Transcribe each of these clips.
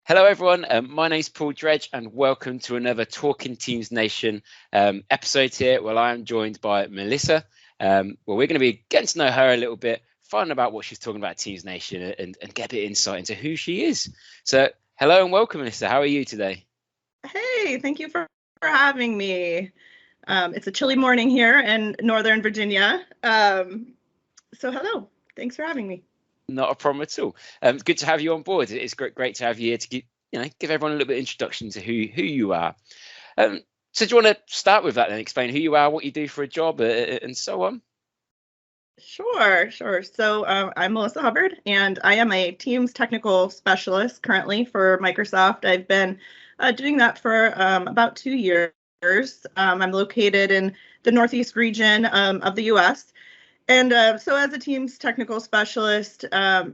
Hello, everyone. My name's Paul Dredge, and welcome to another Talking Teams Nation episode here. Well, I am joined by Melissa. We're going to be getting to know her a little bit, finding about what she's talking about at Teams Nation, and get a bit of insight into who she is. So, hello and welcome, Melissa. How are you today? Hey, thank you for having me. It's a chilly morning here in Northern Virginia. So hello, thanks for having me. Not a problem at all. It's good to have you on board. It's great to have you here to give everyone a little bit of introduction to who you are. So do you want to start with that and explain who you are, what you do for a job, and so on? Sure. So I'm Melissa Hubbard, and I am a Teams technical specialist currently for Microsoft. I've been doing that for about 2 years. I'm located in the Northeast region of the U.S. And so as a Teams technical specialist,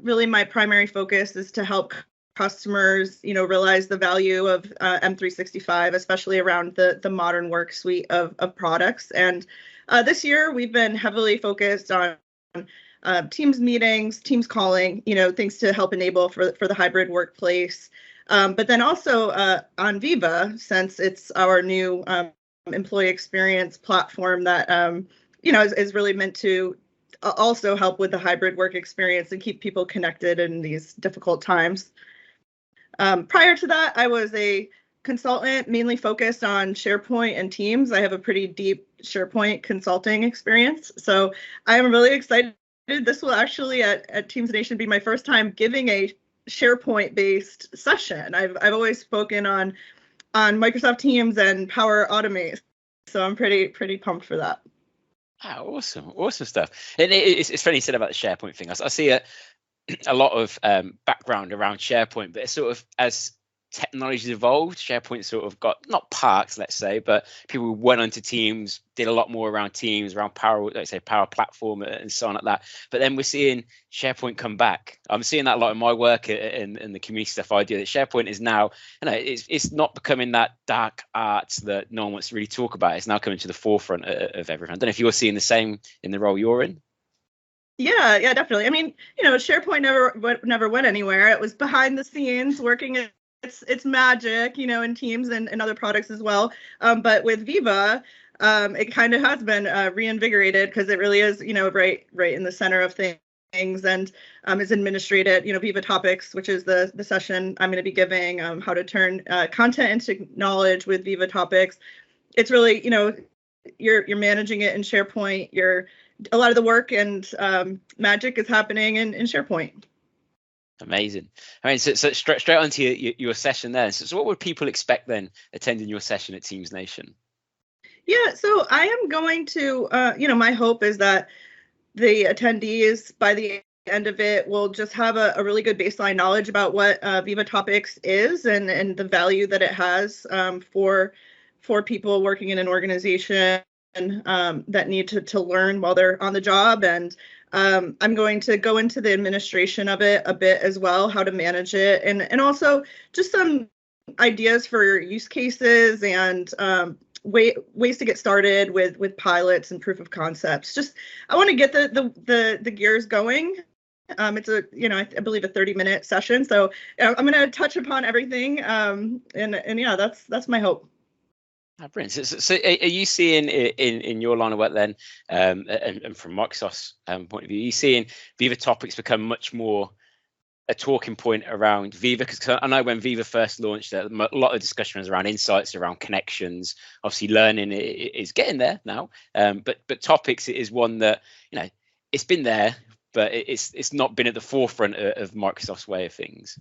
really my primary focus is to help customers, realize the value of M365, especially around the modern work suite of products. And this year we've been heavily focused on Teams meetings, Teams calling, things to help enable for the hybrid workplace. But then also on Viva, since it's our new employee experience platform that is really meant to also help with the hybrid work experience and keep people connected in these difficult times. Prior to that, I was a consultant mainly focused on SharePoint and Teams. I have a pretty deep SharePoint consulting experience. So I am really excited. This will actually at Teams Nation be my first time giving a SharePoint-based session. I've always spoken on Microsoft Teams and Power Automate. So I'm pretty pumped for that. Oh, awesome stuff. And it's funny you said about the SharePoint thing. I see a lot of background around SharePoint, but it's sort of as technology's evolved, SharePoint sort of got not parked, let's say, but people went onto Teams, did a lot more around Teams, around Power, let's say Power Platform and so on like that. But then we're seeing SharePoint come back. I'm seeing that a lot in my work and the community stuff I do. That SharePoint is now, it's not becoming that dark art that no one wants to really talk about. It's now coming to the forefront of everything. I don't know if you're seeing the same in the role you're in. Yeah, definitely. I mean, SharePoint never went anywhere. It was behind the scenes working its magic, in Teams and other products as well. But with Viva, it kind of has been reinvigorated because it really is, right in the center of things, and is administrated. Viva Topics, which is the session I'm going to be giving, how to turn content into knowledge with Viva Topics. It's really, you're managing it in SharePoint. A lot of the work and magic is happening in SharePoint. Amazing. I mean, so straight onto your session there. So what would people expect then attending your session at Teams Nation? Yeah, so I am going to, my hope is that the attendees by the end of it will just have a really good baseline knowledge about what Viva Topics is and the value that it has for people working in an organization that need to learn while they're on the job. And I'm going to go into the administration of it a bit as well, how to manage it, and also just some ideas for use cases and ways to get started with pilots and proof of concepts. Just I want to get the gears going. It's I believe a 30-minute session, so I'm going to touch upon everything. And yeah, that's my hope. Brilliant. So are you seeing in your line of work then, and from Microsoft's point of view, are you seeing Viva Topics become much more a talking point around Viva? Because I know when Viva first launched, a lot of discussion was around insights, around connections. Obviously, learning is getting there now, but Topics is one that it's been there, but it's not been at the forefront of Microsoft's way of things.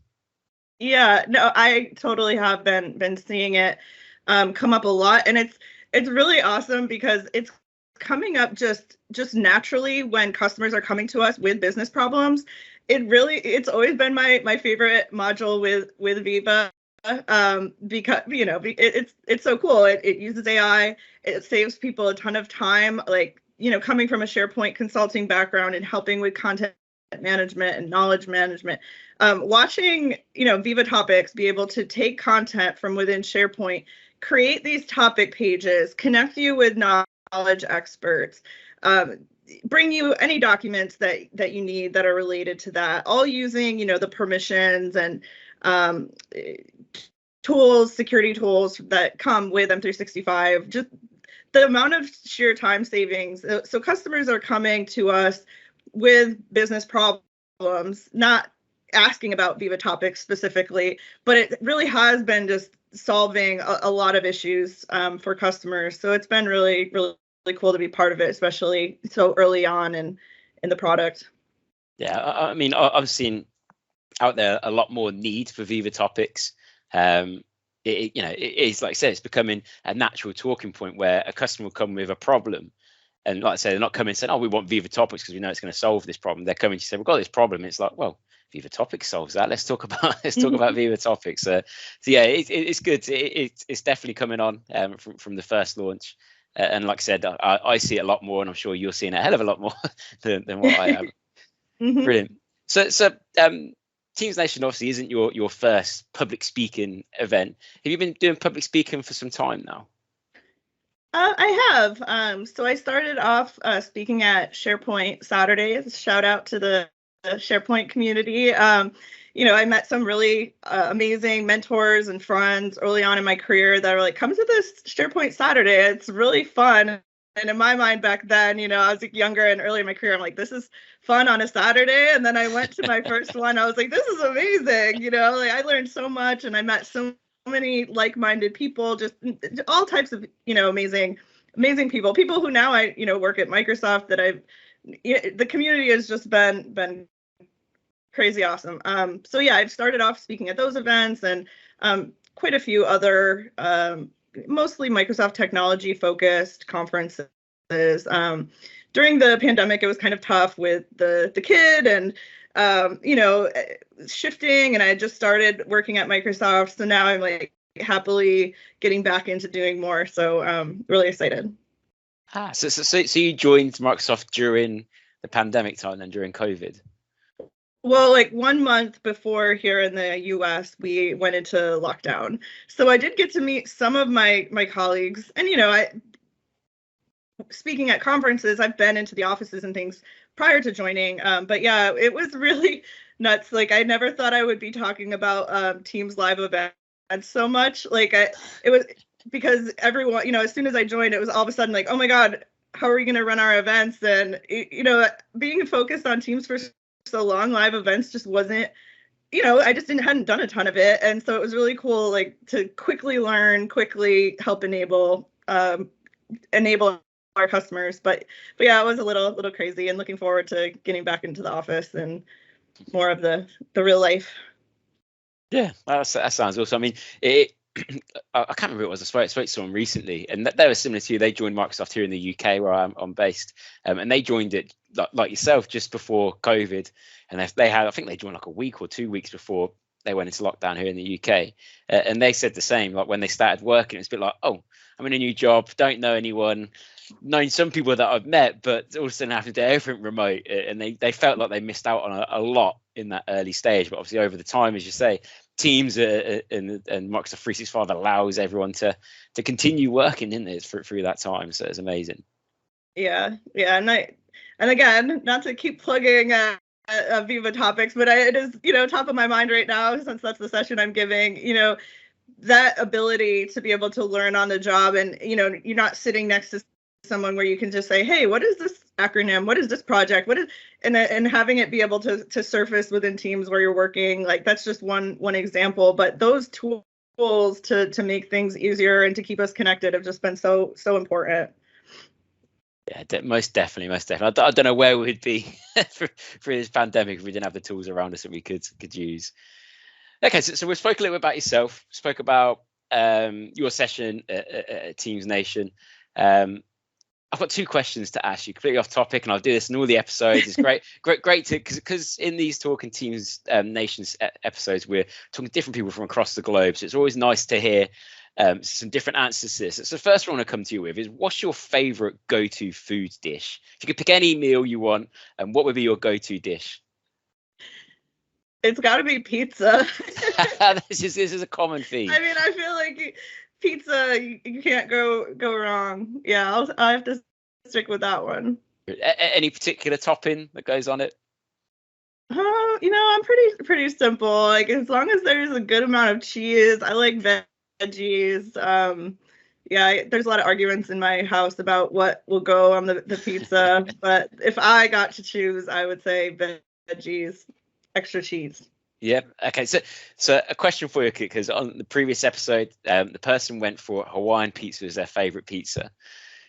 Yeah, no, I totally have been seeing it come up a lot, and it's really awesome because it's coming up just naturally when customers are coming to us with business problems. It's always been my favorite module with Viva because it's so cool. It uses AI. It saves people a ton of time. Like coming from a SharePoint consulting background and helping with content management and knowledge management, watching Viva Topics be able to take content from within SharePoint, create these topic pages, connect you with knowledge experts, bring you any documents that you need that are related to that, all using the permissions and um, tools, security tools that come with M365, just the amount of sheer time savings. So customers are coming to us with business problems, not asking about Viva topics specifically, but it really has been just solving a lot of issues for customers. So it's been really, really, really cool to be part of it, especially so early on in the product. Yeah, I mean, I've seen out there a lot more need for Viva topics. It's like I said, it's becoming a natural talking point where a customer will come with a problem. And like I said, they're not coming saying, oh, we want Viva topics because we know it's going to solve this problem. They're coming to say, we've got this problem. It's like, well, Viva topics solves that. Let's talk about Viva topics. So yeah, it's good. It's definitely coming on from the first launch. And like I said, I see it a lot more, and I'm sure you're seeing a hell of a lot more than what I am. Brilliant. So Teams Nation obviously isn't your first public speaking event. Have you been doing public speaking for some time now? I have. So I started off speaking at SharePoint Saturdays. Shout out to the SharePoint community. I met some really amazing mentors and friends early on in my career that were like, come to this SharePoint Saturday. It's really fun. And in my mind back then, I was younger and early in my career. I'm like, this is fun on a Saturday. And then I went to my first one. I was like, this is amazing. I learned so much, and I met so many like-minded people, just all types of, amazing people who now I, work at Microsoft that the community has just been crazy awesome. So yeah, I've started off speaking at those events and quite a few other mostly Microsoft technology focused conferences. During the pandemic, it was kind of tough with the kid and shifting, and I just started working at Microsoft. So now I'm like happily getting back into doing more. So really excited. So you joined Microsoft during the pandemic time, then during COVID? Well, like 1 month before here in the US, we went into lockdown. So I did get to meet some of my colleagues, and speaking at conferences, I've been into the offices and things prior to joining. But yeah, it was really nuts. Like I never thought I would be talking about Teams live events so much. Like it was because everyone, as soon as I joined, it was all of a sudden like, oh my God, how are we going to run our events? And being focused on Teams for so long, live events just wasn't, I just hadn't done a ton of it. And so it was really cool, like to quickly learn, quickly help enable our customers. But yeah, it was a little crazy, and looking forward to getting back into the office and more of the real life. Yeah, that sounds awesome. I mean, I can't remember who it was. I spoke to someone recently, and they were similar to you. They joined Microsoft here in the UK, where I'm based, and they joined it like yourself just before COVID. And they had, I think they joined like a week or 2 weeks before they went into lockdown here in the UK. And they said the same. Like when they started working, it's a bit like, oh, I'm in a new job, don't know anyone, known some people that I've met, but also have to do everything remote. And they felt like they missed out on a lot in that early stage. But obviously over the time, as you say, Teams and Microsoft 365 allows everyone to continue working in this through that time. So it's amazing. Yeah. And again, not to keep plugging Viva topics, but it is, top of my mind right now, since that's the session I'm giving, that ability to be able to learn on the job, and, you're not sitting next to someone where you can just say, hey, what is this acronym? What is this project? And having it be able to surface within Teams where you're working, like that's just one example. But those tools to make things easier and to keep us connected have just been so important. Yeah, most definitely. I don't know where we'd be for this pandemic if we didn't have the tools around us that we could use. Okay, so we spoke a little bit about yourself. Spoke about your session at Teams Nation. I've got 2 questions to ask you, completely off topic, and I'll do this in all the episodes. It's great to because in these Talking Teams Nations episodes, we're talking to different people from across the globe. So it's always nice to hear some different answers to this. So the first one I want to come to you with is, what's your favorite go-to food dish? If you could pick any meal you want, what would be your go-to dish? It's got to be pizza. This is a common theme. I mean, I feel like pizza, you can't go wrong. Yeah, I'll have to stick with that one. Any particular topping that goes on it? I'm pretty simple. Like as long as there's a good amount of cheese, I like veggies. Yeah, there's a lot of arguments in my house about what will go on the pizza, but if I got to choose, I would say veggies, extra cheese. Yeah. Okay. So a question for you, because on the previous episode, the person went for Hawaiian pizza as their favorite pizza.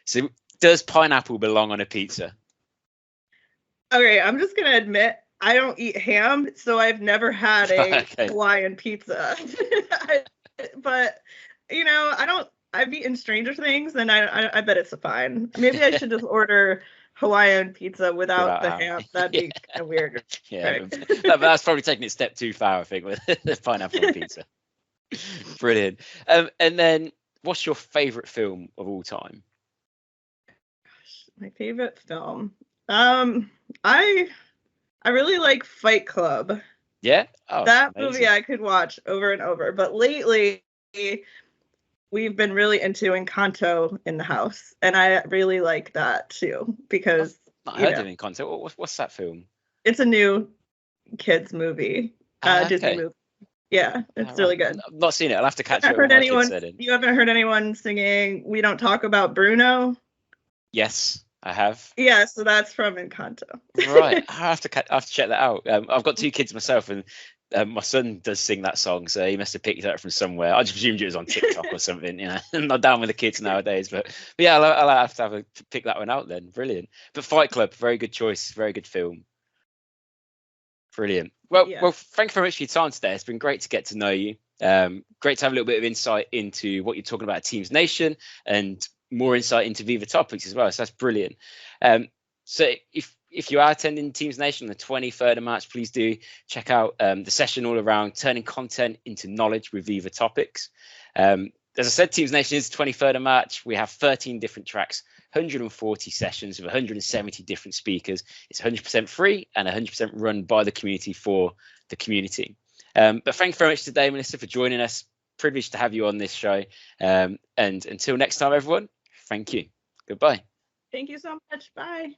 So does pineapple belong on a pizza? Okay, I'm just gonna admit I don't eat ham, so I've never had a Hawaiian pizza. But I don't. I've eaten Stranger Things, and I bet it's fine. Maybe I should just order Hawaiian pizza without the ham. That'd be kind of weird. Yeah, that's probably taking it a step too far, I think, with the pineapple on pizza. Brilliant. And then, what's your favorite film of all time? Gosh, my favorite film. I really like Fight Club. Yeah, that movie I could watch over and over. But lately, we've been really into Encanto in the house, and I really like that too because I heard of Encanto. What's that film? It's a new kids movie, Disney movie. Yeah, it's really good. I've not seen it. I'll have to catch it. You haven't heard anyone singing "We Don't Talk About Bruno"? Yes, I have. Yeah, so that's from Encanto. Right, I have to check that out. I've got 2 kids myself, and my son does sing that song, so he must have picked it up from somewhere. I just presumed it was on TikTok or something. I'm not down with the kids nowadays, but yeah, I'll have to pick that one out then. Brilliant. But Fight Club, very good choice, very good film. Brilliant. Well, thank you very much for your time today. It's been great to get to know you. Great to have a little bit of insight into what you're talking about at Teams Nation, and more insight into Viva topics as well. So that's brilliant. So if you are attending Teams Nation on the 23rd of March, please do check out the session all around turning content into knowledge with Viva topics. As I said, Teams Nation is the 23rd of March. We have 13 different tracks, 140 sessions with 170 different speakers. It's 100% free and 100% run by the community for the community. But thank you very much today, Melissa, for joining us. Privileged to have you on this show. And until next time, everyone, thank you. Goodbye. Thank you so much. Bye.